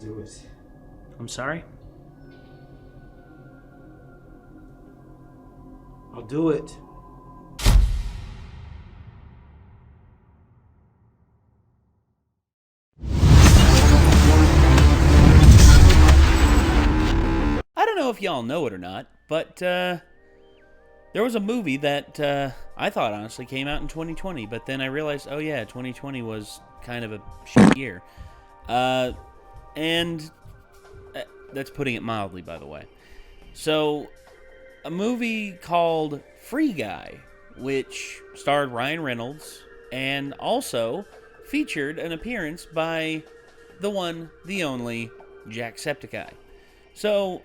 Do it. I'm sorry? I'll do it. I don't know if y'all know it or not, but there was a movie that I thought honestly came out in 2020, but then I realized, oh yeah, 2020 was kind of a shit year. And that's putting it mildly, by the way. So, a movie called Free Guy, which starred Ryan Reynolds and also featured an appearance by the one, the only, Jacksepticeye. So,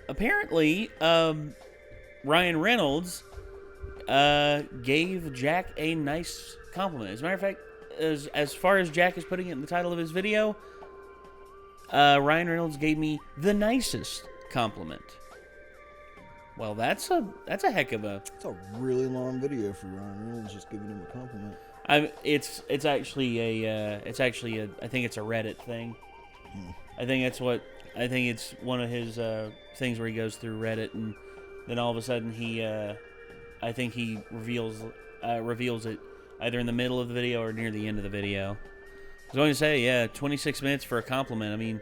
apparently, Ryan Reynolds gave Jack a nice compliment. As a matter of fact, as far as Jack is putting it in the title of his video, Ryan Reynolds gave me the nicest compliment. Well, that's a heck of a... It's a really long video for Ryan Reynolds just giving him a compliment. It's actually a I think it's a Reddit thing. I think it's one of his things where he goes through Reddit and then all of a sudden he I think he reveals it either in the middle of the video or near the end of the video. I was going to say, yeah, 26 minutes for a compliment. I mean,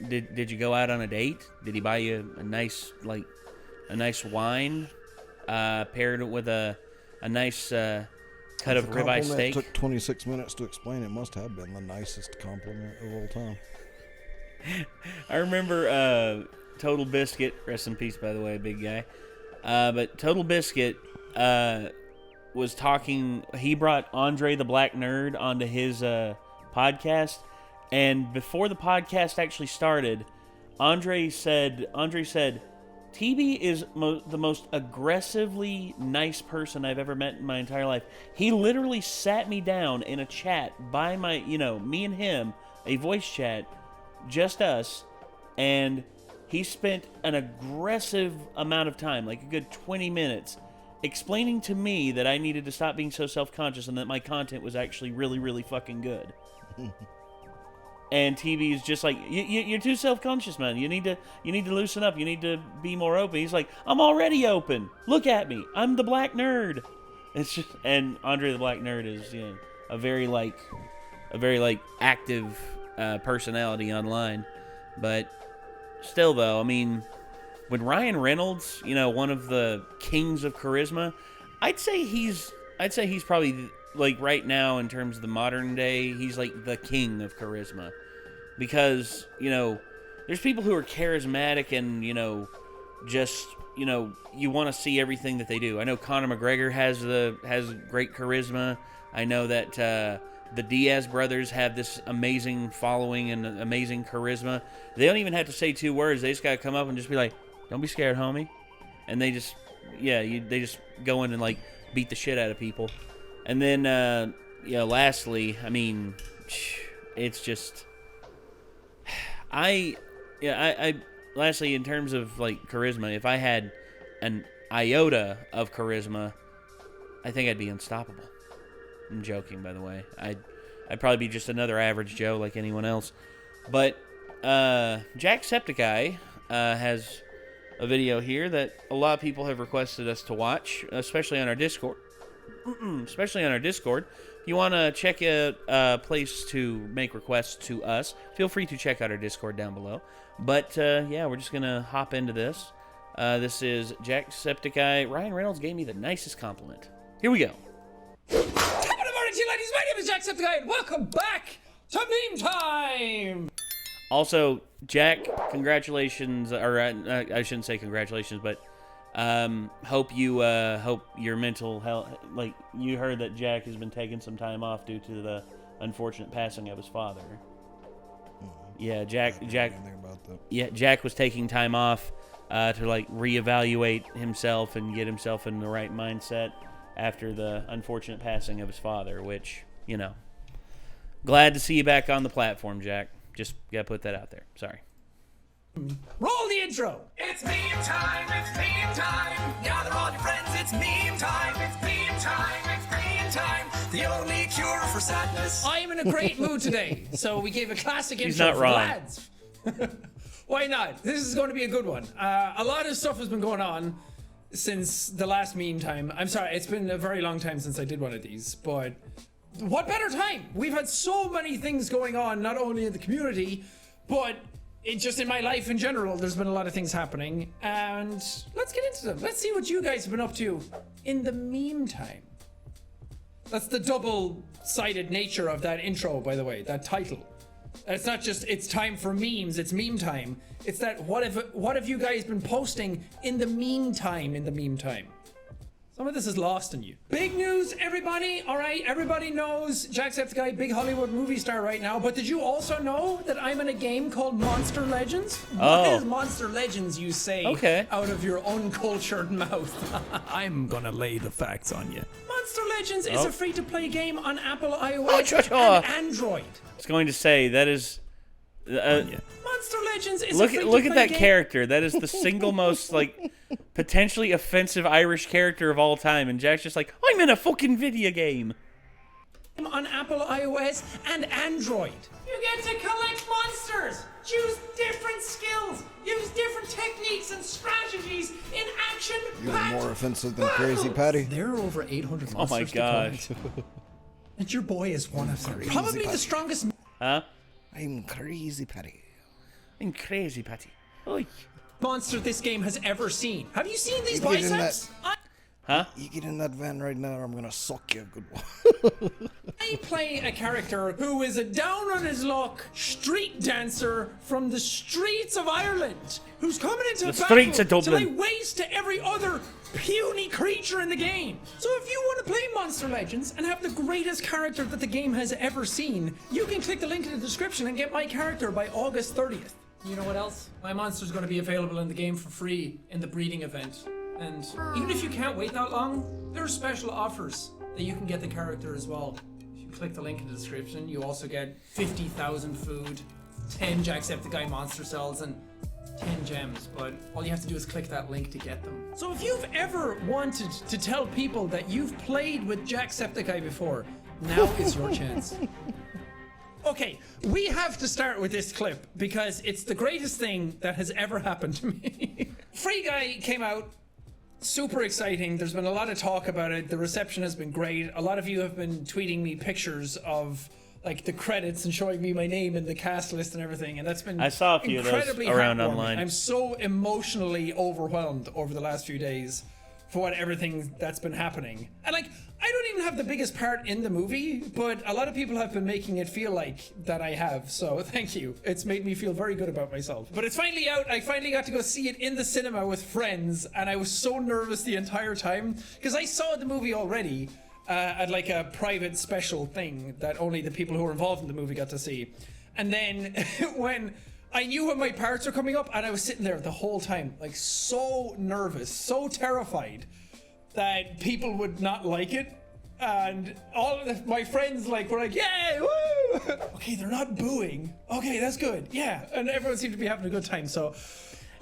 did you go out on a date? Did he buy you a nice wine paired with a nice cut of ribeye steak? Took 26 minutes to explain. It must have been the nicest compliment of all time. I remember Total Biscuit, rest in peace, by the way, big guy. But Total Biscuit was talking. He brought Andre the Black Nerd onto his podcast, and before the podcast actually started, Andre said, TB is the most aggressively nice person I've ever met in my entire life. He literally sat me down in a chat by me and him, a voice chat, just us, and he spent an aggressive amount of time, like a good 20 minutes, explaining to me that I needed to stop being so self-conscious and that my content was actually really, really fucking good. And TV is just like, you're too self-conscious, man. You need to loosen up. You need to be more open. He's like, I'm already open. Look at me. I'm the black nerd. It's just, and Andre the Black Nerd is a very active personality online. But still, though, I mean, when Ryan Reynolds, one of the kings of charisma, I'd say he's probably, like, right now in terms of the modern day, he's like the king of charisma. Because, there's people who are charismatic and, you want to see everything that they do. I know Conor McGregor has great charisma. I know that the Diaz brothers have this amazing following and amazing charisma. They don't even have to say two words. They just got to come up and just be like, don't be scared, homie. And they just, they just go in and, like, beat the shit out of people. And then, lastly, I mean, it's just... lastly, in terms of, like, charisma, if I had an iota of charisma, I think I'd be unstoppable. I'm joking, by the way. I'd probably be just another average Joe like anyone else. But Jacksepticeye has a video here that a lot of people have requested us to watch, especially on our Discord. If you want to check a place to make requests to us, feel free to check out our Discord down below. But, we're just going to hop into this. This is Jacksepticeye. Ryan Reynolds gave me the nicest compliment. Here we go. Top of the morning to you, ladies. My name is Jacksepticeye, and welcome back to Meme Time! Also, Jack, congratulations, or I shouldn't say congratulations, but hope your mental health, like, you heard that Jack has been taking some time off due to the unfortunate passing of his father. Yeah, Jack was taking time off to, like, reevaluate himself and get himself in the right mindset after the unfortunate passing of his father, which, glad to see you back on the platform, Jack. Just gotta put that out there. Sorry. Roll the intro. It's meme time, it's meme time. Gather all your friends, it's meme time, it's meme time, it's meme time, the only cure for sadness. I am in a great mood today, so we gave a classic He's intro not for wrong. the lads. Why not? This is going to be a good one. A lot of stuff has been going on since the last meme time. I'm sorry, it's been a very long time since I did one of these, but what better time? We've had so many things going on, not only in the community, but just in my life in general. There's been a lot of things happening, and let's get into them. Let's see what you guys have been up to in the meme time. That's the double-sided nature of that intro, by the way, that title. It's not just it's time for memes, it's meme time. It's that what have you guys been posting in the meantime, Some of this is lost in you. Big news, everybody. All right, everybody knows Jacksepticeye, big Hollywood movie star right now. But did you also know that I'm in a game called Monster Legends? What is Monster Legends, you say, out of your uncultured mouth? I'm gonna lay the facts on you. Monster Legends is a free-to-play game on Apple iOS and Android. I was going to say, that is... Monster Legends is look at that character. That is the single most potentially offensive Irish character of all time, and Jack's just like, I'm in a fucking video game. On Apple iOS and Android. You get to collect monsters, choose different skills, use different techniques and strategies in action. You're more offensive than Crazy Patty. There are over 800 monsters. Oh my gosh. And your boy is one of them. Probably the strongest. Huh? I'm Crazy Patty. I'm Crazy Patty. Oy. Monster this game has ever seen. Have you seen these biceps? Huh? You get in that van right now, or I'm gonna suck you a good one. I play a character who is a down on his luck street dancer from the streets of Ireland, who's coming into The battle streets of Dublin. to lay waste to every other puny creature in the game. So if you want to play Monster Legends and have the greatest character that the game has ever seen, you can click the link in the description and get my character by August 30th. You know what else? My monster's going to be available in the game for free in the breeding event. And even if you can't wait that long, there are special offers that you can get the character as well. If you click the link in the description, you also get 50,000 food, 10 Jacksepticeye monster cells, and 10 gems, but all you have to do is click that link to get them. So if you've ever wanted to tell people that you've played with Jacksepticeye before, now is your chance. Okay, we have to start with this clip because it's the greatest thing that has ever happened to me. Free Guy came out, super exciting. There's been a lot of talk about it. The reception has been great. A lot of you have been tweeting me pictures of the credits and showing me my name in the cast list and everything, and that's been I saw a few of those around online. I'm so emotionally overwhelmed over the last few days for everything that's been happening. And I don't even have the biggest part in the movie, but a lot of people have been making it feel like that I have, so thank you. It's made me feel very good about myself. But it's finally out. I finally got to go see it in the cinema with friends, and I was so nervous the entire time because I saw the movie already at a private special thing that only the people who were involved in the movie got to see. And then when I knew when my parts were coming up, and I was sitting there the whole time, so nervous, so terrified that people would not like it. And all of my friends were like, yay, woo! Okay, they're not booing. Okay, that's good. Yeah, and everyone seemed to be having a good time, so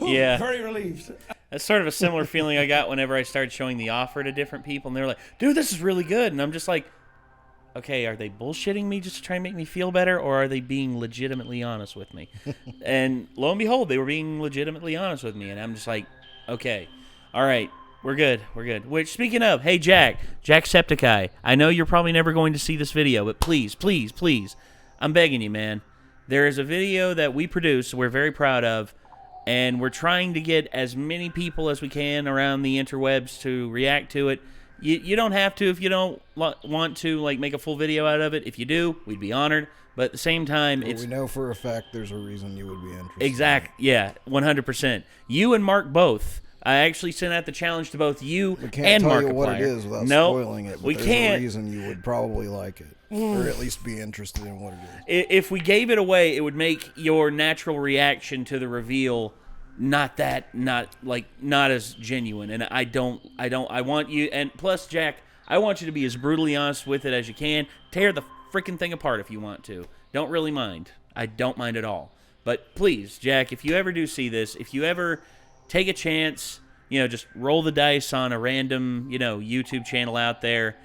yeah, very relieved. That's sort of a similar feeling I got whenever I started showing The Offer to different people, and they were like, dude, this is really good. And I'm just like, okay, are they bullshitting me just to try and make me feel better, or are they being legitimately honest with me? And lo and behold, they were being legitimately honest with me, and I'm just like, okay, all right, we're good. Which, speaking of, hey, Jacksepticeye, I know you're probably never going to see this video, but please, please, please, I'm begging you, man. There is a video that we produced, we're very proud of, and we're trying to get as many people as we can around the interwebs to react to it. You don't have to if you don't want to make a full video out of it. If you do, we'd be honored. But at the same time, we know for a fact there's a reason you would be interested. Exact, yeah, 100%. You and Mark both. I actually sent out the challenge to both you and Markiplier. We can't tell you what it is without spoiling it, but we there's can't. a reason you would probably like it, or at least be interested in what it is. If we gave it away, it would make your natural reaction to the reveal not as genuine. And I want you, and plus, Jack, I want you to be as brutally honest with it as you can. Tear the freaking thing apart if you want to. Don't really mind. I don't mind at all. But please, Jack, if you ever do see this, if you ever take a chance, just roll the dice on a random, YouTube channel out there,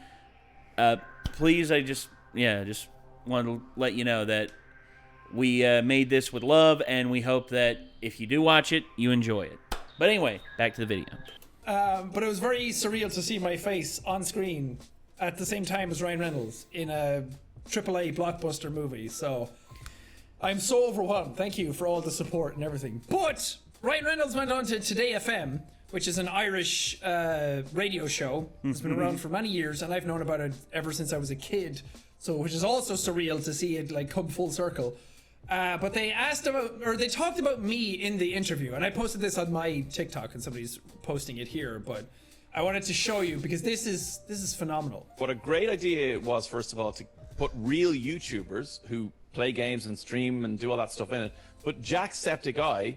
please, I just wanted to let you know that we made this with love, and we hope that if you do watch it, you enjoy it. But anyway, back to the video. But it was very surreal to see my face on screen at the same time as Ryan Reynolds in a AAA blockbuster movie. So I'm so overwhelmed. Thank you for all the support and everything. But Ryan Reynolds went on to Today FM, which is an Irish radio show. It's been around for many years, and I've known about it ever since I was a kid. So, which is also surreal to see it like come full circle. But they they talked about me in the interview, and I posted this on my TikTok, and somebody's posting it here. But I wanted to show you because this is phenomenal. What a great idea it was, first of all, to put real YouTubers who play games and stream and do all that stuff in it. But Jacksepticeye,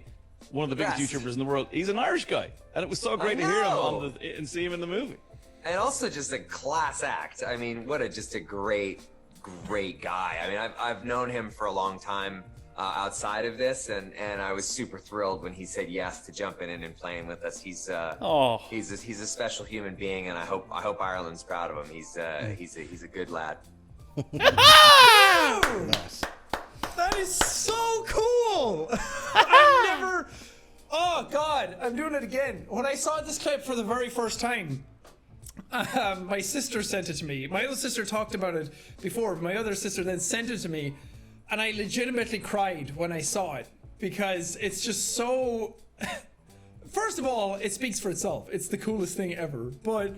one of the biggest YouTubers in the world, he's an Irish guy, and it was so great to hear him and see him in the movie. And also just a class act. I mean, just a great guy. I mean, I've known him for a long time outside of this, and I was super thrilled when he said yes to jumping in and playing with us. He's a special human being, and I hope Ireland's proud of him. He's a good lad. Nice. That is so cool. Oh God, I'm doing it again. When I saw this clip for the very first time, my sister sent it to me. My other sister talked about it before, but my other sister then sent it to me, and I legitimately cried when I saw it because it's just so. First of all, it speaks for itself. It's the coolest thing ever. But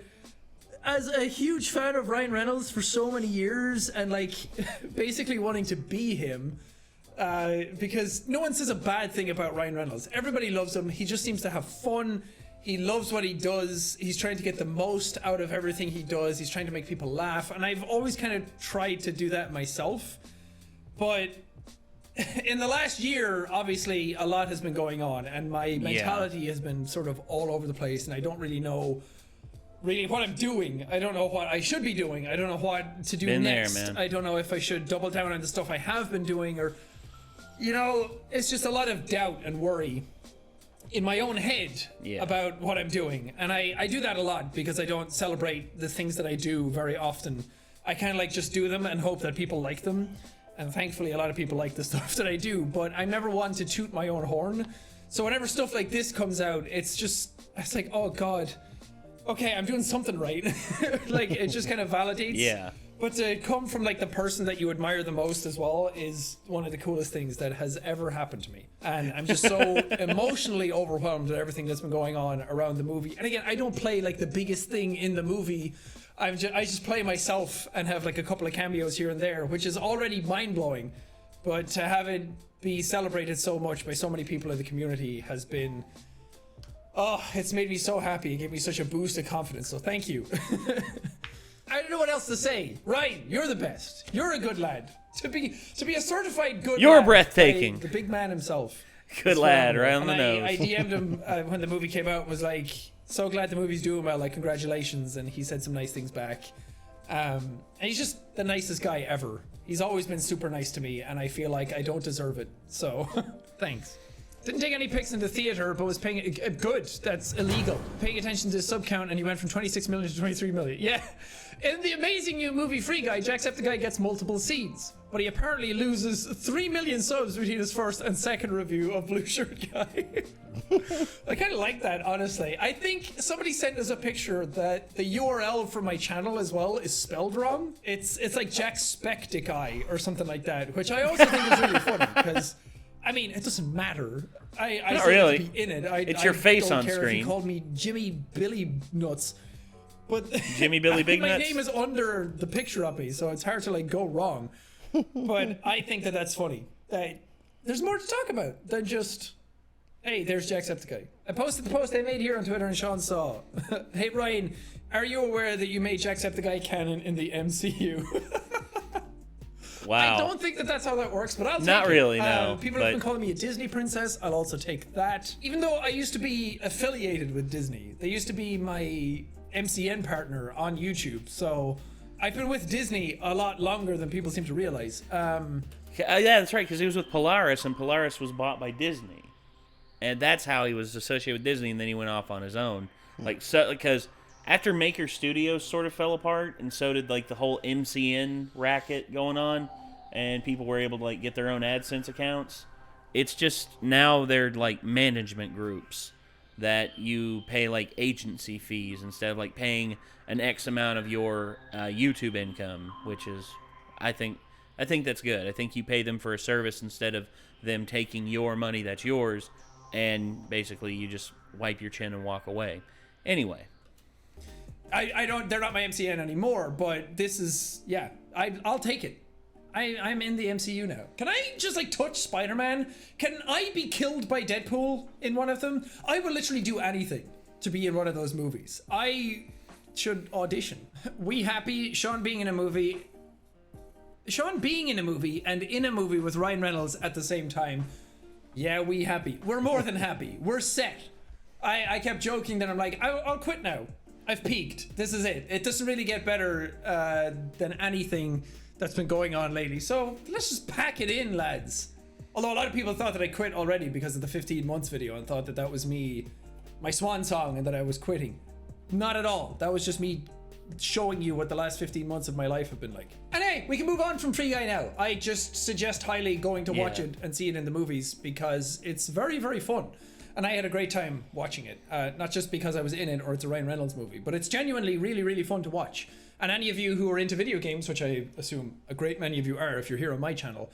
as a huge fan of Ryan Reynolds for so many years, and like basically wanting to be him, because no one says a bad thing about Ryan Reynolds. Everybody loves him. He just seems to have fun. He loves what he does. He's trying to get the most out of everything he does. He's trying to make people laugh. And I've always kind of tried to do that myself. But in the last year, obviously, a lot has been going on. And my mentality has been sort of all over the place. And I don't really know what I'm doing. I don't know what I should be doing. I don't know what to do next. There, man. I don't know if I should double down on the stuff I have been doing, or, it's just a lot of doubt and worry in my own head about what I'm doing. And I do that a lot because I don't celebrate the things that I do very often. I kind of like just do them and hope that people like them. And thankfully a lot of people like the stuff that I do, but I never want to toot my own horn. So whenever stuff like this comes out, it's like, oh God, okay, I'm doing something right. Like it just kind of validates. Yeah. But to come from like the person that you admire the most as well is one of the coolest things that has ever happened to me. And I'm just so emotionally overwhelmed at everything that's been going on around the movie. And again, I don't play like the biggest thing in the movie. I just play myself and have like a couple of cameos here and there, which is already mind-blowing. But to have it be celebrated so much by so many people in the community has been... Oh, it's made me so happy. It gave me such a boost of confidence. So thank you. I don't know what else to say. Ryan, you're the best. You're a good lad. To be a certified good lad. You're breathtaking. The big man himself. Good lad, right on the nose. I DM'd him when the movie came out and was like, so glad the movie's doing well, like congratulations. And he said some nice things back. And he's just the nicest guy ever. He's always been super nice to me, and I feel like I don't deserve it. So, thanks. Didn't take any pics in the theater, but was paying good. That's illegal. Paying attention to sub count, and you went from 26 million to 23 million. Yeah. In the amazing new movie Free Guy, Jacksepticeye gets multiple seeds, but he apparently loses 3 million subs between his first and second review of Blue Shirt Guy. I kind of like that, honestly. I think somebody sent us a picture that the URL for my channel as well is spelled wrong. It's like Jacksepticeye or something like that, which I also think is really funny because. I mean, it doesn't matter. I Not really. Be in it. It's your face don't on care screen. If you called me Jimmy Billy Nuts, but Jimmy Billy Big my Nuts? name is under the picture of me, so it's hard to like go wrong. But I think that's funny. There's more to talk about than just, hey, there's Jacksepticeye. I posted the post I made here on Twitter, and Sean saw. Hey Ryan, are you aware that you made Jacksepticeye canon in the MCU? Wow. I don't think that's how that works, but I'll take Not it. really, no. People have been calling me a Disney princess. I'll also take that. Even though I used to be affiliated with Disney. They used to be my MCN partner on YouTube. So I've been with Disney a lot longer than people seem to realize. Yeah, that's right, because he was with Polaris, and Polaris was bought by Disney. And that's how he was associated with Disney, and then he went off on his own. Because after Maker Studios sort of fell apart, and so did like the whole MCN racket going on, and people were able to like get their own AdSense accounts. It's just now they're like management groups that you pay like agency fees instead of like paying an X amount of your YouTube income, which is, I think that's good. I think you pay them for a service instead of them taking your money that's yours, and basically you just wipe your chin and walk away. Anyway. I don't, they're not my MCN anymore, but this is, yeah, I'll take it. I'm in the MCU now. Can I just like touch Spider-Man? Can I be killed by Deadpool in one of them? I will literally do anything to be in one of those movies. I should audition. We happy Sean being in a movie and in a movie with Ryan Reynolds at the same time. Yeah, we happy. We're more than happy. We're set. I kept joking that I'm like, I'll quit now. I've peaked. This is it. It doesn't really get better than anything that's been going on lately. So let's just pack it in, lads. Although a lot of people thought that I quit already because of the 15 months video and thought that that was me, my swan song, and that I was quitting. Not at all. That was just me showing you what the last 15 months of my life have been like. And hey, we can move on from Free Guy now. I just suggest highly going to watch it and see it in the movies because it's very, very fun. And I had a great time watching it. Not just because I was in it or it's a Ryan Reynolds movie, but it's genuinely really, really fun to watch. And any of you who are into video games, which I assume a great many of you are if you're here on my channel,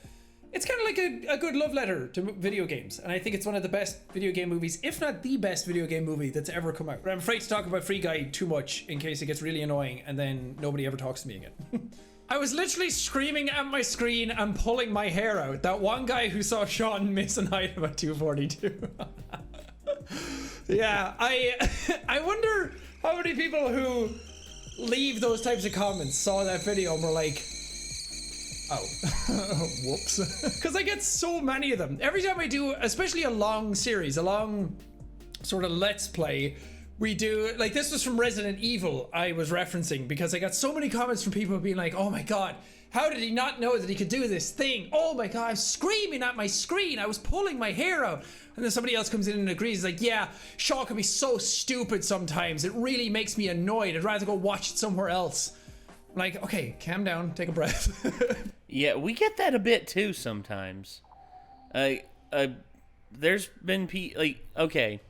it's kind of like a good love letter to video games. And I think it's one of the best video game movies, if not the best video game movie that's ever come out. But I'm afraid to talk about Free Guy too much in case it gets really annoying and then nobody ever talks to me again. I was literally screaming at my screen and pulling my hair out. That one guy who saw Sean miss an item at 242. Yeah, I wonder how many people who leave those types of comments saw that video and were like, oh, whoops. Because I get so many of them. Every time I do, especially a long series, a long sort of let's play, we do, like this was from Resident Evil I was referencing because I got so many comments from people being like, oh my god, how did he not know that he could do this thing? Oh my god, I was screaming at my screen. I was pulling my hair out. And then somebody else comes in and agrees, like, yeah, Shaw can be so stupid sometimes. It really makes me annoyed. I'd rather go watch it somewhere else. I'm like, okay, calm down, take a breath. Yeah, we get that a bit too sometimes. There's been like, okay,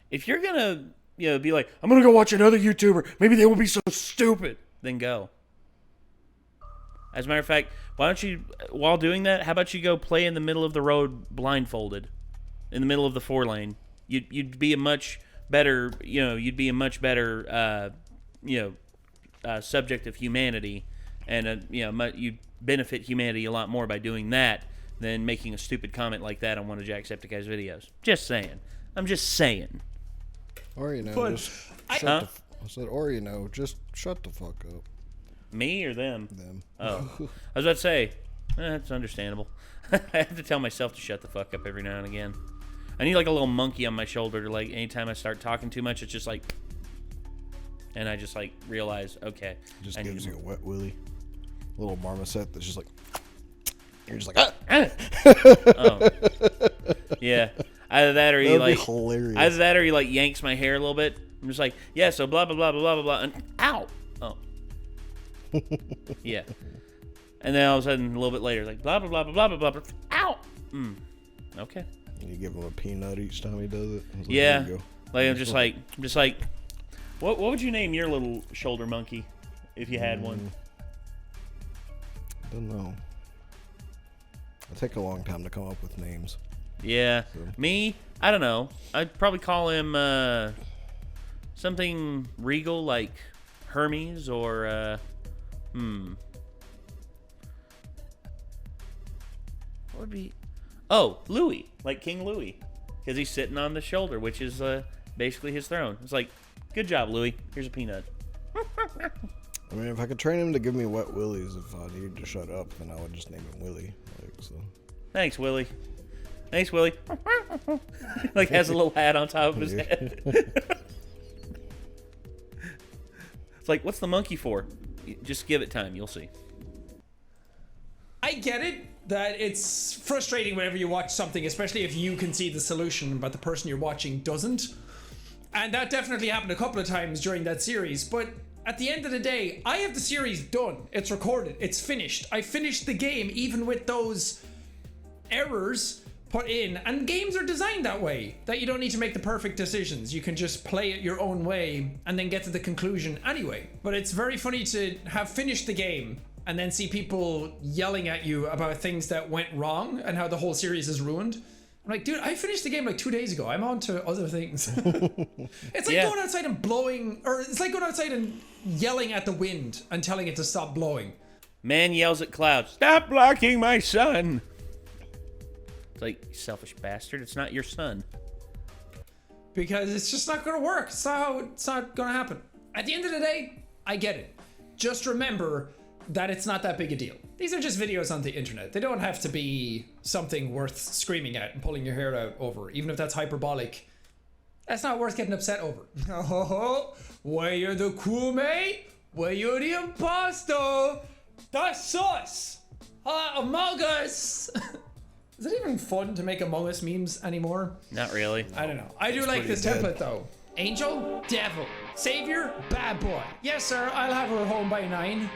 if you're gonna, be like, I'm gonna go watch another YouTuber, maybe they won't be so stupid, then go. As a matter of fact, why don't you, while doing that, how about you go play in the middle of the road blindfolded, in the middle of the 4-lane? You'd be a much better, subject of humanity, and you'd benefit humanity a lot more by doing that than making a stupid comment like that on one of Jacksepticeye's videos. Just saying. I'm just saying. Or just Huh? I said, or just shut the fuck up. Me or them? Them. Oh. I was about to say, that's understandable. I have to tell myself to shut the fuck up every now and again. I need like a little monkey on my shoulder to like, anytime I start talking too much, it's just like, and I just like realize, okay. It just gives you a wet willy. A little marmoset that's just like, you're just like, ah! Oh. Yeah. Either that or he like, hilarious. Either that or he like yanks my hair a little bit. I'm just like, yeah, so blah, blah, blah, blah, blah, blah, blah, and ow! Oh. Yeah. And then all of a sudden, a little bit later, like, blah, blah, blah, blah, blah, blah, blah, ow! Okay. And you give him a peanut each time he does it. Like, yeah. there you go. Like, I'm just like, what would you name your little shoulder monkey if you had one? Don't know. It'll take a long time to come up with names. Yeah. So. Me, I don't know. I'd probably call him something regal like Hermes or what would be? Oh, Louis, like King Louis, because he's sitting on the shoulder, which is basically his throne. It's like, good job, Louis. Here's a peanut. I mean, if I could train him to give me wet willies if I needed to shut up, then I would just name him Willie. So. Thanks, Willie. Thanks, Willie. Like has a little hat on top of his head. It's like, what's the monkey for? Just give it time. You'll see. I get it that it's frustrating whenever you watch something, especially if you can see the solution, but the person you're watching doesn't. And that definitely happened a couple of times during that series. But at the end of the day, I have the series done. It's recorded. It's finished. I finished the game even with those errors put in. And games are designed that way, that you don't need to make the perfect decisions. You can just play it your own way and then get to the conclusion anyway. But it's very funny to have finished the game and then see people yelling at you about things that went wrong and how the whole series is ruined. I'm like, dude, I finished the game like 2 days ago. I'm on to other things. It's like going outside and blowing, or it's like going outside and yelling at the wind and telling it to stop blowing. Man yells at clouds, "Stop blocking my sun!" It's like, you selfish bastard, it's not your son. Because it's just not going to work. It's not going to happen. At the end of the day, I get it. Just remember that it's not that big a deal. These are just videos on the internet. They don't have to be something worth screaming at and pulling your hair out over, even if that's hyperbolic. That's not worth getting upset over. Oh, why you're the cool mate? Why you're the imposter? That's us. Among Us. Is it even fun to make Among Us memes anymore? Not really. I don't know. I do like this template though. Angel, devil, savior, bad boy. Yes, sir. I'll have her home by 9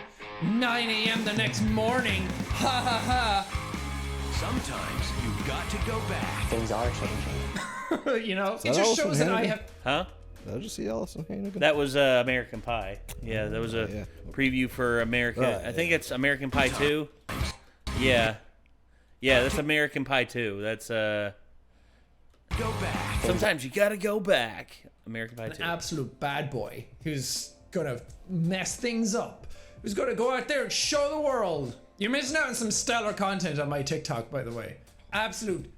a.m. the next morning. Ha ha ha. Sometimes you've got to go back. Things are changing. You know, it that just shows that I Hannigan? have. Huh? Did I just see Allison Hannigan? That was American Pie. Yeah, that was a preview for America. Right, I think it's American Pie 2. Yeah. Yeah, that's American Pie 2. That's Go back. sometimes you gotta go back. American Pie 2. An absolute bad boy who's gonna mess things up. Who's gonna go out there and show the world. You're missing out on some stellar content on my TikTok, by the way. Absolute,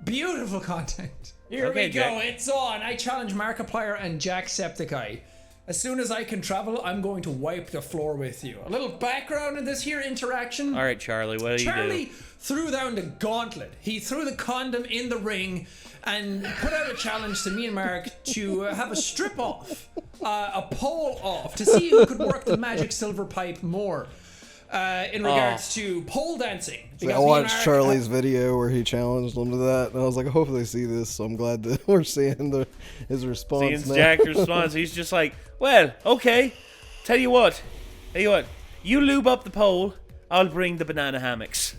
beautiful content. Here Okay, we go. Jack. It's on. I challenge Markiplier and Jacksepticeye. As soon as I can travel, I'm going to wipe the floor with you. A little background in this here interaction. All right, Charlie, what do you Charlie do? threw down the gauntlet. He threw the condom in the ring and put out a challenge to me and Mark to have a strip off, a pole off, to see who could work the magic silver pipe more in regards to pole dancing. I Because me and watched Mark- Charlie's video where he challenged him to that, and I was like, I hope they see this. So I'm glad that we're seeing his response Seeing now. Jack's response, he's just like, well, okay. Tell you what. You lube up the pole, I'll bring the banana hammocks.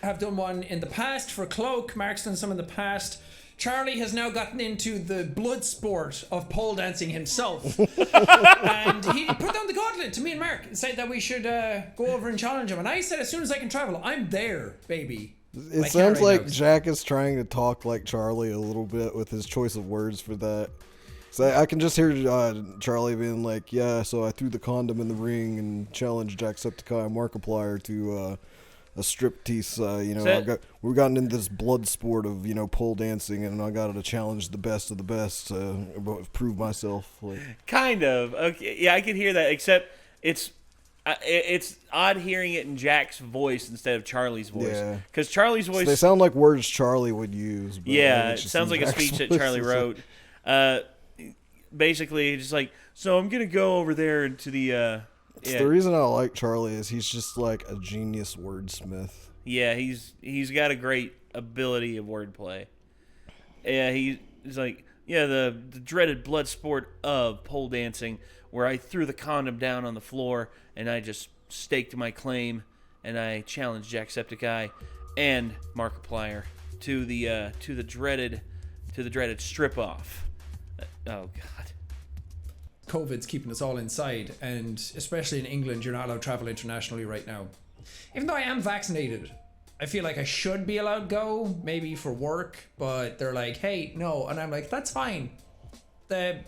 have done one in the past for Cloak. Mark's done some in the past. Charlie has now gotten into the blood sport of pole dancing himself. And he put down the gauntlet to me and Mark and said that we should go over and challenge him. And I said, as soon as I can travel, I'm there, baby. It sounds like Jack is trying to talk like Charlie a little bit with his choice of words for that. So I can just hear Charlie being like, yeah, so I threw the condom in the ring and challenged Jacksepticeye and Markiplier to a striptease. We've gotten into this blood sport of, pole dancing, and I got to challenge the best of the best to prove myself. Kind of. Okay, yeah, I can hear that, except it's odd hearing it in Jack's voice instead of Charlie's voice. Yeah. Because Charlie's voice... They sound like words Charlie would use. But Yeah, it's it just sounds in like a Jack's speech that voice. Charlie wrote. Basically, just like, so I'm going to go over there into the... The reason I like Charlie is he's just like a genius wordsmith. Yeah, he's got a great ability of wordplay. Yeah, he's like, yeah, the dreaded blood sport of pole dancing, where I threw the condom down on the floor and I just staked my claim, and I challenged Jacksepticeye and Markiplier to the dreaded strip off. Oh God. COVID's keeping us all inside, and especially in England, you're not allowed to travel internationally right now. Even though I am vaccinated, I feel like I should be allowed to go, maybe for work, but they're like, hey, no. And I'm like, that's fine. The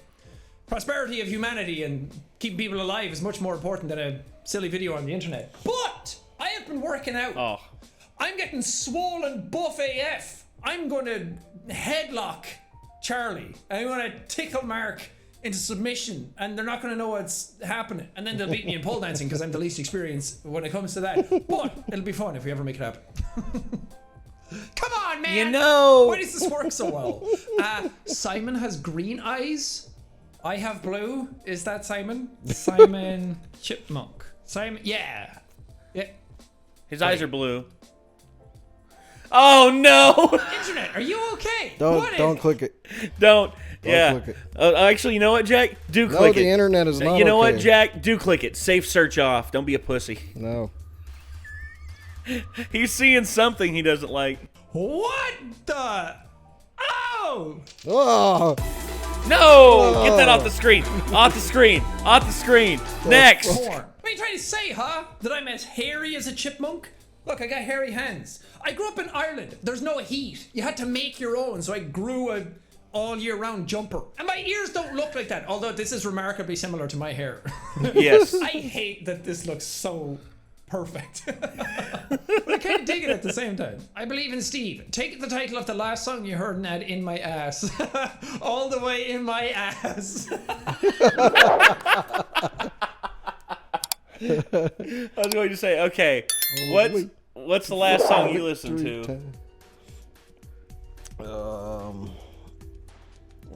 prosperity of humanity and keeping people alive is much more important than a silly video on the internet. But I have been working out. Oh. I'm getting swollen buff AF. I'm going to headlock Charlie. I'm going to tickle Mark into submission, and they're not going to know what's happening, and then they'll beat me in pole dancing because I'm the least experienced when it comes to that. But it'll be fun if we ever make it happen. Come on, man! Why does this work so well? Simon has green eyes. I have blue. Is that Simon? Simon Chipmunk. Simon, yeah. His eyes are blue. Oh no! Internet, are you okay? Don't click it. Don't. Yeah. click it. Actually, you know what, Jack? Do No, click it. the internet is not You know okay. what, Jack? Do click it. Safe search off. Don't be a pussy. No. He's seeing something he doesn't like. What the? Oh! Oh! No! Get that off the screen. Off the screen. Off the screen. Next. What are you trying to say, huh? That I'm as hairy as a chipmunk? Look, I got hairy hands. I grew up in Ireland. There's no heat. You had to make your own, so I grew a all year round jumper. And my ears don't look like that, although this is remarkably similar to my hair. Yes. I hate that this looks so perfect. But I kind of dig it at the same time. I believe in Steve. Take the title of the last song you heard and add in my ass. All the way in my ass. I was going to say, okay, what's the last song you listened to?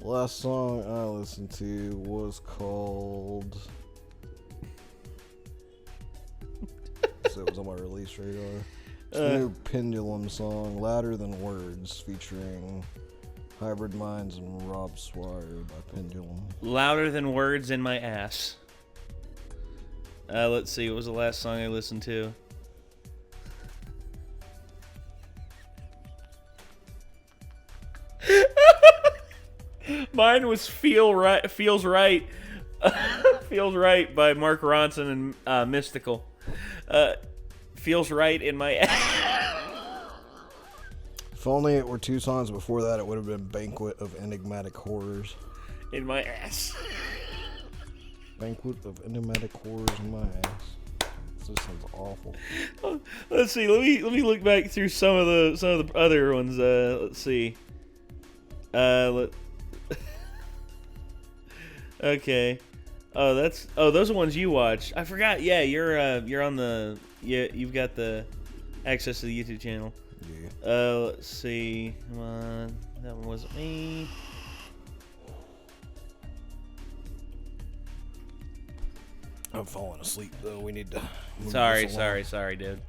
Last song I listened to was called. So it was on my release radar. It's a new Pendulum song, Louder Than Words, featuring Hybrid Minds and Rob Swire by Pendulum. Louder Than Words in My Ass. Let's see, what was the last song I listened to? Mine was Feels Right Feels Right by Mark Ronson and Mystical. Feels Right in My Ass. If only it were 2 songs before that, it would have been Banquet of Enigmatic Horrors. In My Ass. Banquet of Enigmatic Horrors in My Ass. This sounds awful. Let's see. Let me look back through some of the other ones. Let's see. Okay. Oh, those are ones you watched. I forgot. Yeah, you're on the you've got the access to the YouTube channel. Yeah. Let's see. Come on, that one wasn't me. I'm falling asleep though. We need to. Sorry, dude.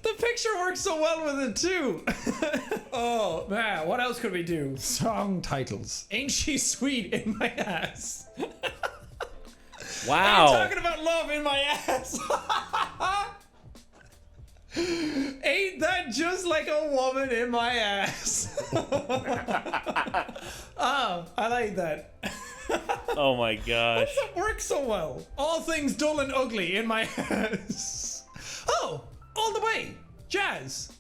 The picture works so well with it too. Oh man, what else could we do? Song titles. Ain't she sweet in my ass? Wow. I'm talking about love in my ass. Ain't that just like a woman in my ass? Oh, I like that. Oh my gosh. It works so well. All things dull and ugly in my ass. Oh, all the way. Jazz.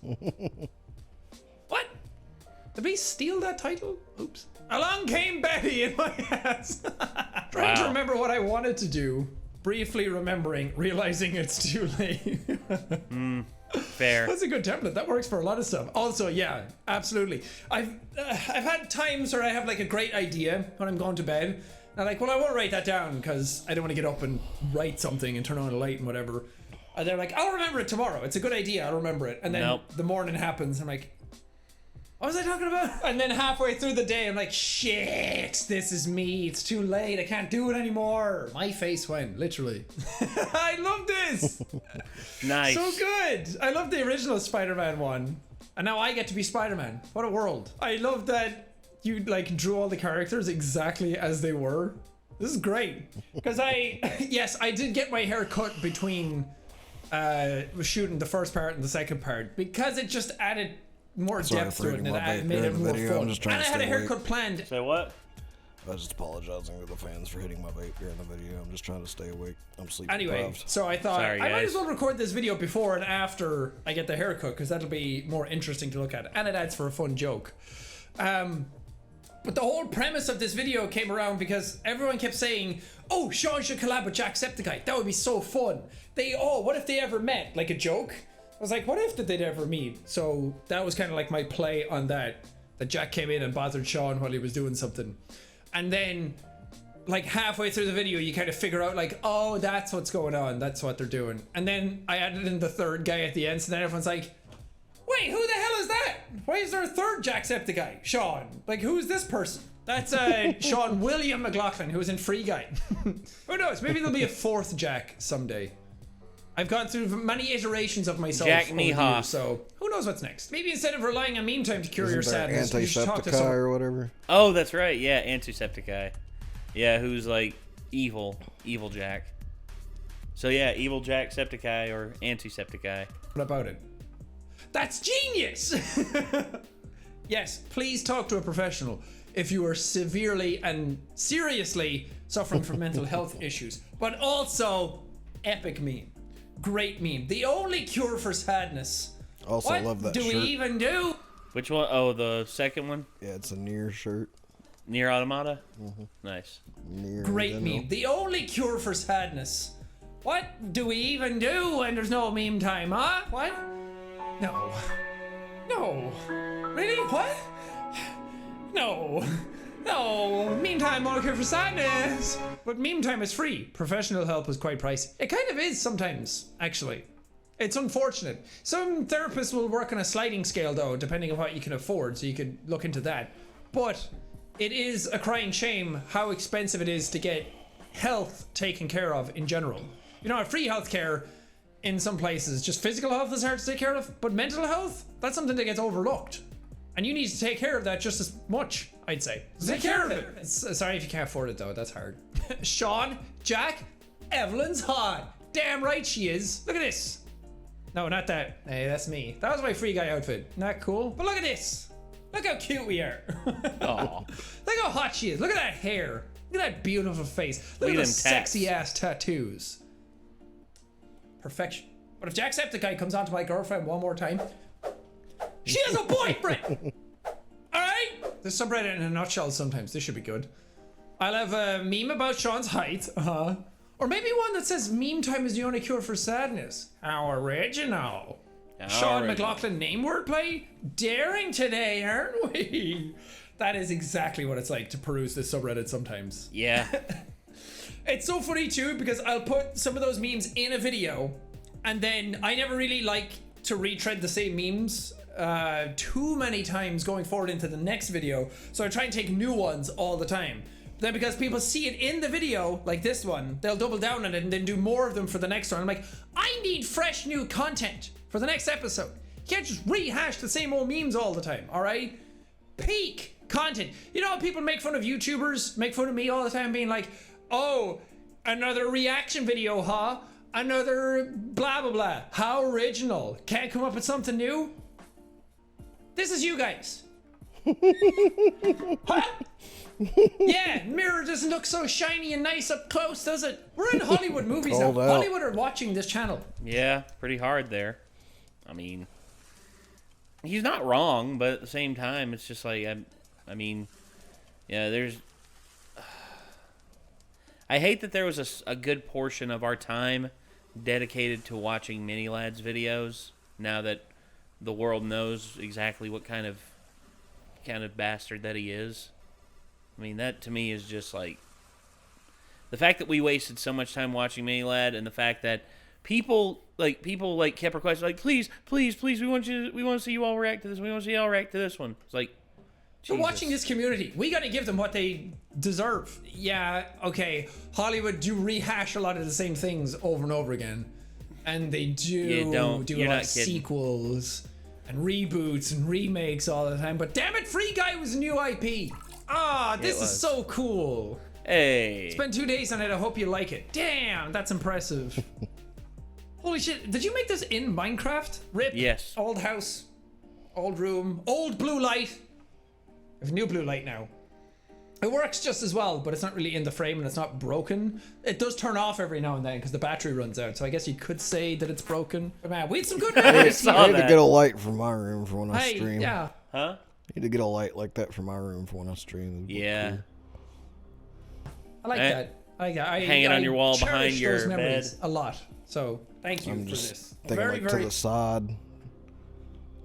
What? Did we steal that title? Oops. Along came Betty in my ass. Trying to remember what I wanted to do. Briefly remembering, realizing it's too late. Fair. That's a good template. That works for a lot of stuff. Also, yeah, absolutely. I've had times where I have like a great idea when I'm going to bed. And I'm like, well, I won't write that down because I don't want to get up and write something and turn on a light and whatever. And they're like, I'll remember it tomorrow. It's a good idea. I'll remember it. And then the morning happens. I'm like, what was I talking about? And then halfway through the day, I'm like, shit, this is me. It's too late. I can't do it anymore. My face went, literally. I love this. Nice. So good. I love the original Spider-Man one. And now I get to be Spider-Man. What a world. I love that you like drew all the characters exactly as they were. This is great. Because yes, I did get my hair cut between shooting the first part and the second part. Because it just added more depth to it and it made it more fun. And I had a haircut planned. Say what? I was just apologizing to the fans for hitting my vape during the video. I'm just trying to stay awake. I'm sleep Anyway, deprived. so I thought Sorry, I might guys. as well record this video before and after I get the haircut because that'll be more interesting to look at. And it adds for a fun joke. But the whole premise of this video came around because everyone kept saying, oh, Sean should collab with Jacksepticeye. That would be so fun. What if they ever met? Like a joke? I was like, what if they'd ever meet? So that was kind of like my play on that Jack came in and bothered Sean while he was doing something. And then like halfway through the video, you kind of figure out like, oh, that's what's going on. That's what they're doing. And then I added in the third guy at the end. So then everyone's like, wait, who the hell is that? Why is there a third Jacksepticeye? Sean. Like, who is this person? That's Sean William McLaughlin, who was in Free Guy. Who knows? Maybe there'll be a fourth Jack someday. I've gone through many iterations of myself. Jack over me the Hoff. years, so who knows what's next? Maybe instead of relying on meme time to cure your Isn't there sadness, you should talk to Antisepticeye someone. or whatever? Oh, that's right. Yeah, Antisepticeye. Yeah, who's like evil Jack. So yeah, evil Jack Septiceye or Antisepticeye. What about it? That's genius! Yes, please talk to a professional if you are severely and seriously suffering from mental health issues. But also, epic meme. Great meme. The only cure for sadness. Also, What love that do shirt. we even do? Which one? Oh, the second one? Yeah, it's a Nier shirt. Nier Automata? Nice. Nier Great Nintendo. meme. The only cure for sadness. What do we even do when there's no meme time, huh? What? No. No. Really? What? No. No. Meme time, only cure for sadness. But meme time is free. Professional help is quite pricey. It kind of is sometimes, actually. It's unfortunate. Some therapists will work on a sliding scale, though, depending on what you can afford, so you could look into that. But it is a crying shame how expensive it is to get health taken care of in general. You know, free healthcare in some places, just physical health is hard to take care of, but mental health, that's something that gets overlooked. And you need to take care of that just as much, I'd say. Take care of it. Sorry if you can't afford it, though. That's hard. Sean, Jack, Evelyn's hot. Damn right she is. Look at this. No, not that. Hey, that's me. That was my free guy outfit. Not cool. But look at this. Look how cute we are. Oh, Look how hot she is. Look at that hair. Look at that beautiful face. Look at them those sexy ass tattoos. Perfection. But if Jacksepticeye comes onto my girlfriend one more time, she has a boyfriend! Alright? There's subreddit in a nutshell sometimes. This should be good. I'll have a meme about Sean's height. Or maybe one that says meme time is the only cure for sadness. How original. Sean McLaughlin name wordplay? Daring today, aren't we? That is exactly what it's like to peruse this subreddit sometimes. yeah. It's so funny too because I'll put some of those memes in a video and then I never really like to retread the same memes too many times going forward into the next video. So I try and take new ones all the time. Then because people see it in the video, like this one, they'll double down on it and then do more of them for the next one. I'm like, I need fresh new content for the next episode. You can't just rehash the same old memes all the time, all right? Peak content. You know how people make fun of YouTubers, make fun of me all the time being like, oh, another reaction video, huh? Another blah, blah, blah. How original. Can't come up with something new? This is you guys. Huh? Yeah, mirror doesn't look so shiny and nice up close, does it? We're in Hollywood movies now. Called out. Hollywood are watching this channel. Yeah, pretty hard there. I mean, he's not wrong, but at the same time, it's just like, I mean, yeah, there's... I hate that there was a good portion of our time dedicated to watching Mini Lads videos, now that the world knows exactly what kind of bastard that he is. I mean, that to me is just like... The fact that we wasted so much time watching Mini Lad, and the fact that people kept requesting, like, please, we want to see you all react to this. We want to see you all react to this one. It's like, We're Jesus. watching this community. We got to give them what they deserve. Yeah, okay. Hollywood do rehash a lot of the same things over and over again. And they do You don't. do You're a lot not of kidding. sequels and reboots and remakes all the time. But damn it, Free Guy was a new IP. Ah, this is was. so cool. Hey. Spent 2 days on it. I hope you like it. Damn, that's impressive. Holy shit. Did you make this in Minecraft? Rip. Yes. Old house. Old room. Old blue light. I have new blue light now. It works just as well, but it's not really in the frame and it's not broken. It does turn off every now and then because the battery runs out. So I guess you could say that it's broken. But man, we had some good memories saw I here. need to that. get a light for my room for when I Hey, stream. yeah. Huh? Need to get a light like that for my room for when I stream. It'd be Yeah. cool. I like Eh, that. I like that. hanging on your wall behind cherish your those memories bed. a lot. So thank you I'm for just this. thinking Very, like very to the side,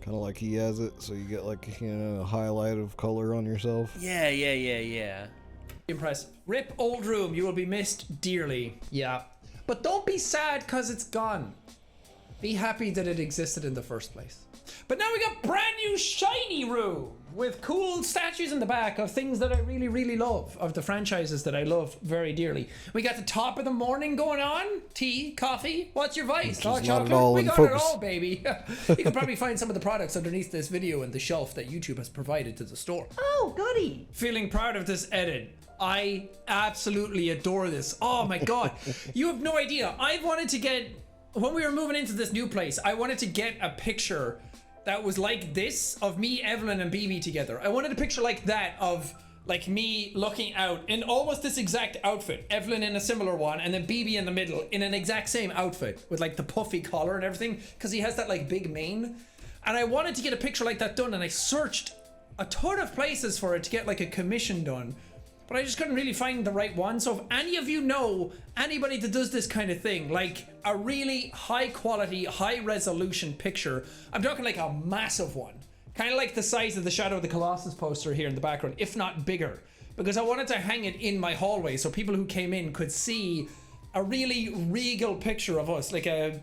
kind of like he has it, so you get like a highlight of color on yourself. Yeah. impressive. Rip old room. You will be missed dearly. Yeah. But don't be sad because it's gone. Be happy that it existed in the first place. But now we got brand new shiny room. with cool statues in the back of things that I really, really love, of the franchises that I love very dearly. We got the top of the morning going on. Tea, coffee. What's your vice? Hot chocolate. We got it all, baby. You can probably find some of the products underneath this video in the shelf that YouTube has provided to the store. Oh, goody. Feeling proud of this edit. I absolutely adore this. Oh my god. You have no idea. I wanted to get, when we were moving into this new place, I wanted to get a picture that was like this of me, Evelyn, and BB together. I wanted a picture like that of like me looking out in almost this exact outfit. Evelyn in a similar one, and then BB in the middle in an exact same outfit with like the puffy collar and everything, because he has that like big mane. And I wanted to get a picture like that done, and I searched a ton of places for it to get like a commission done. But I just couldn't really find the right one. So if any of you know anybody that does this kind of thing, like a really high quality, high resolution picture, I'm talking like a massive one, kind of like the size of the Shadow of the Colossus poster here in the background, if not bigger, because I wanted to hang it in my hallway so people who came in could see a really regal picture of us, like a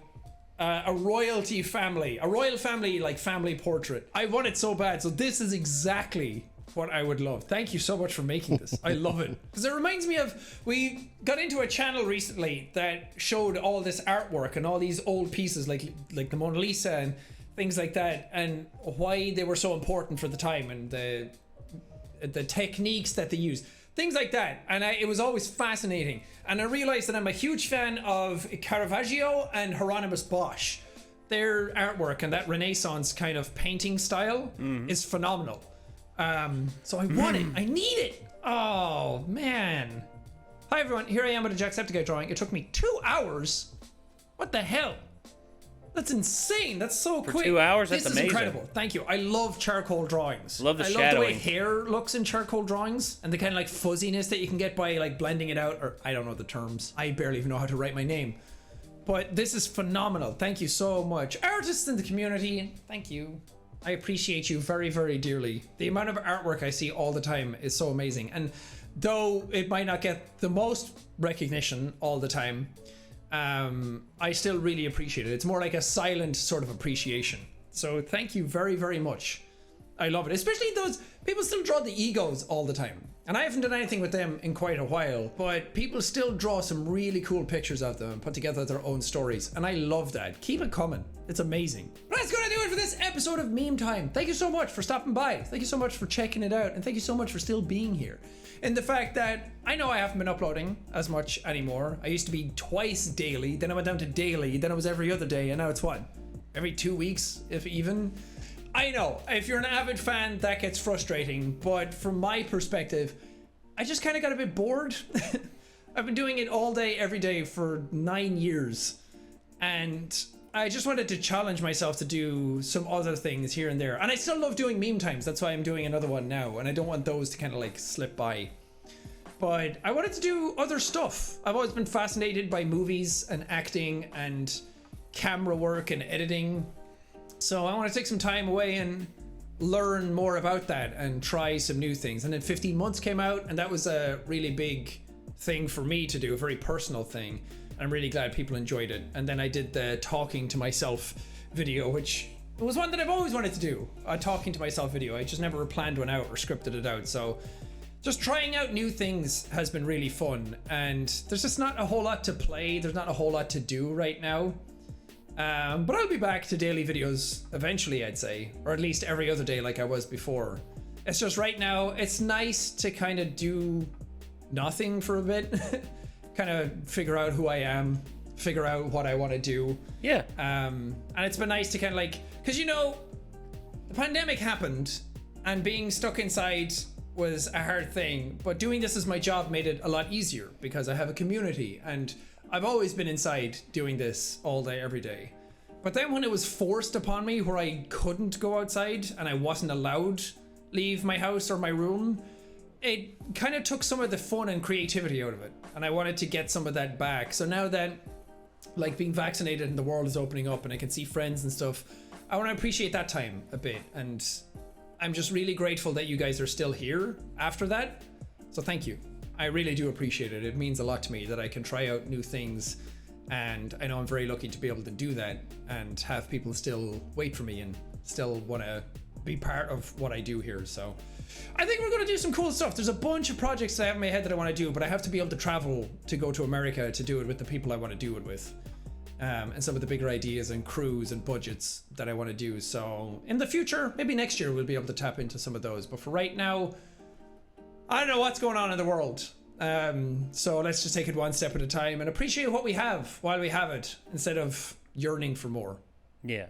royalty family, a royal family, like family portrait. I want it so bad. So this is exactly what I would love. Thank you so much for making this. I love it. Because it reminds me of, we got into a channel recently that showed all this artwork and all these old pieces like the Mona Lisa and things like that, and why they were so important for the time, and the techniques that they used. Things like that. And it was always fascinating. And I realized that I'm a huge fan of Caravaggio and Hieronymus Bosch. Their artwork and that Renaissance kind of painting style is phenomenal. So I want it. I need it. Oh, man. Hi, everyone. Here I am with a Jacksepticeye drawing. It took me 2 hours. What the hell? That's insane. That's so quick. 2 hours? That's this is amazing. incredible. Thank you. I love charcoal drawings. Love the I love shadowing. the way hair looks in charcoal drawings, and the kind of like fuzziness that you can get by like blending it out, or I don't know the terms. I barely even know how to write my name. But this is phenomenal. Thank you so much. Artists in the community, thank you. I appreciate you very, very dearly. The amount of artwork I see all the time is so amazing. And though it might not get the most recognition all the time, I still really appreciate it. It's more like a silent sort of appreciation. So thank you very, very much. I love it. Especially those people still draw the egos all the time. And I haven't done anything with them in quite a while, but people still draw some really cool pictures of them and put together their own stories. And I love that. Keep it coming. It's amazing. But that's going to do it for this episode of Meme Time. Thank you so much for stopping by. Thank you so much for checking it out. And thank you so much for still being here. And the fact that I know I haven't been uploading as much anymore. I used to be twice daily, then I went down to daily, then it was every other day, and now it's what? Every 2 weeks, if even? I know, if you're an avid fan, that gets frustrating, but from my perspective, I just kind of got a bit bored. I've been doing it all day, every day for 9 years, and I just wanted to challenge myself to do some other things here and there. And I still love doing meme times, that's why I'm doing another one now, and I don't want those to kind of like slip by. But I wanted to do other stuff. I've always been fascinated by movies and acting and camera work and editing. So I want to take some time away and learn more about that and try some new things. And then 15 months came out, and that was a really big thing for me to do, a very personal thing. I'm really glad people enjoyed it. And then I did the talking to myself video, which was one that I've always wanted to do, a talking to myself video. I just never planned one out or scripted it out. So just trying out new things has been really fun. And there's just not a whole lot to play. There's not a whole lot to do right now. But I'll be back to daily videos eventually, I'd say, or at least every other day like I was before. It's just right now, it's nice to kind of do nothing for a bit, kind of figure out who I am, figure out what I want to do. Yeah. And it's been nice to kind of like, because you know, the pandemic happened and being stuck inside was a hard thing, but doing this as my job made it a lot easier because I have a community and I've always been inside doing this all day, every day. But then when it was forced upon me where I couldn't go outside and I wasn't allowed leave my house or my room, it kind of took some of the fun and creativity out of it. And I wanted to get some of that back. So now that like being vaccinated and the world is opening up and I can see friends and stuff, I want to appreciate that time a bit. And I'm just really grateful that you guys are still here after that. So thank you. I really do appreciate it. It means a lot to me that I can try out new things, and I know I'm very lucky to be able to do that and have people still wait for me and still want to be part of what I do here. So I think we're going to do some cool stuff. There's a bunch of projects I have in my head that I want to do, but I have to be able to travel to go to America to do it with the people I want to do it with. And some of the bigger ideas and crews and budgets that I want to do. So in the future, maybe next year, we'll be able to tap into some of those. But for right now, I don't know what's going on in the world. So let's just take it one step at a time and appreciate what we have while we have it, instead of yearning for more. Yeah.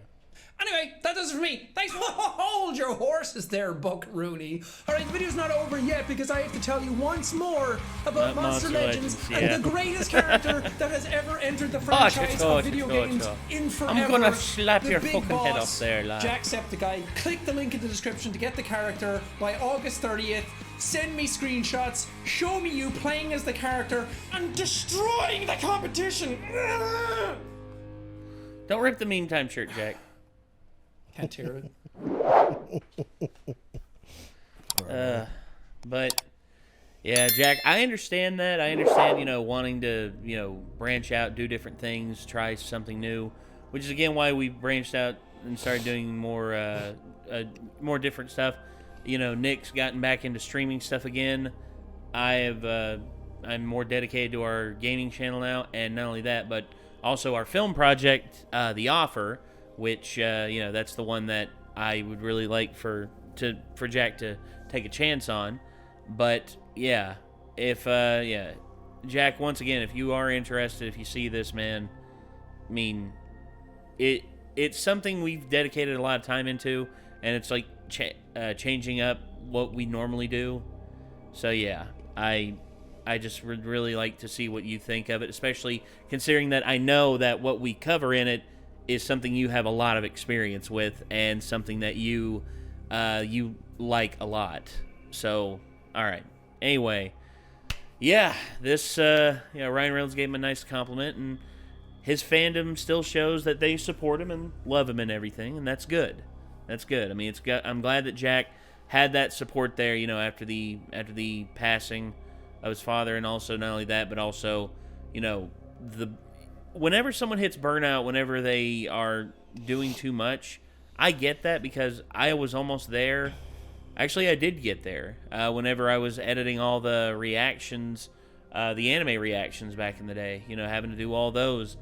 Anyway, that does it for me. Thanks. Hold your horses there, Buck Rooney. All right, the video's not over yet because I have to tell you once more about Monster Legends and the greatest character that has ever entered the franchise of video games in forever. I'm gonna slap your big fucking head boss, off there, lad. Jacksepticeye. Click the link in the description to get the character by August 30th. Send me screenshots. Show me you playing as the character and destroying the competition. Don't rip the meme time shirt, Jack. Can't tear it. But yeah, Jack, I understand that. I understand, wanting to, branch out, do different things, try something new, which is again why we branched out and started doing more different stuff. Nick's gotten back into streaming stuff again. I'm more dedicated to our gaming channel now, and not only that, but also our film project, The Offer, which that's the one that I would really like for Jack to take a chance on. But yeah, if Jack, once again, if you are interested, if you see this, man, I mean, it's something we've dedicated a lot of time into, and it's like changing up what we normally do. So yeah, I just would really like to see what you think of it, especially considering that I know that what we cover in it is something you have a lot of experience with and something that you like a lot. So, all right. Anyway, yeah, this Ryan Reynolds gave him a nice compliment, and his fandom still shows that they support him and love him and everything, and that's good. That's good. I mean, I'm glad that Jack had that support there, after the passing of his father, and also not only that, but also, whenever someone hits burnout, whenever they are doing too much, I get that because I was almost there. Actually, I did get there whenever I was editing all the reactions, the anime reactions back in the day, having to do all those,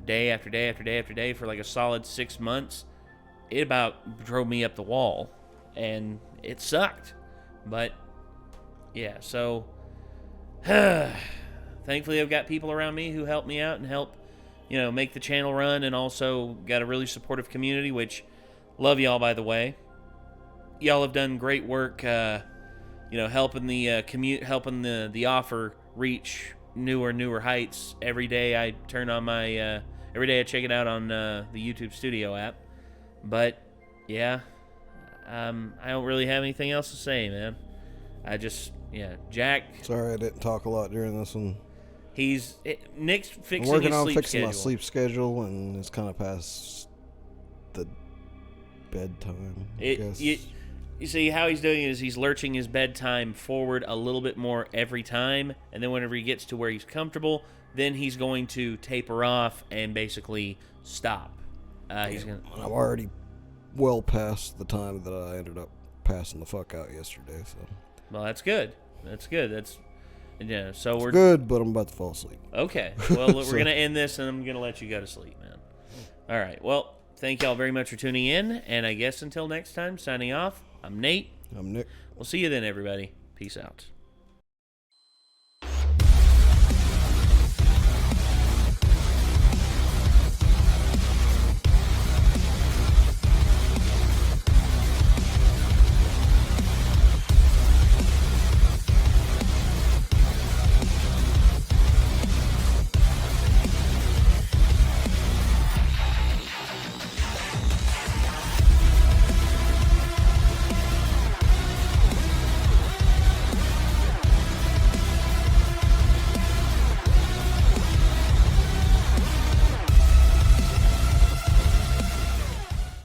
day after day after day after day for like a solid 6 months. It about drove me up the wall, and it sucked. But yeah, so thankfully I've got people around me who help me out and help, make the channel run, and also got a really supportive community, which love y'all, by the way. Y'all have done great work, helping the the offer reach newer heights. Every day I turn on my every day I check it out on the YouTube Studio app. But yeah, I don't really have anything else to say, man. Jack. Sorry I didn't talk a lot during this one. Nick's fixing I'm working his on sleep fixing schedule. my sleep schedule, and it's kind of past the bedtime, I guess. You see, how he's doing is he's lurching his bedtime forward a little bit more every time, and then whenever he gets to where he's comfortable, then he's going to taper off and basically stop. I'm already well past the time that I ended up passing the fuck out yesterday. So. Well, that's good. So we're good, but I'm about to fall asleep. Okay. Well, we're gonna end this, and I'm gonna let you go to sleep, man. All right. Well, thank y'all very much for tuning in, and I guess until next time, signing off. I'm Nate. I'm Nick. We'll see you then, everybody. Peace out.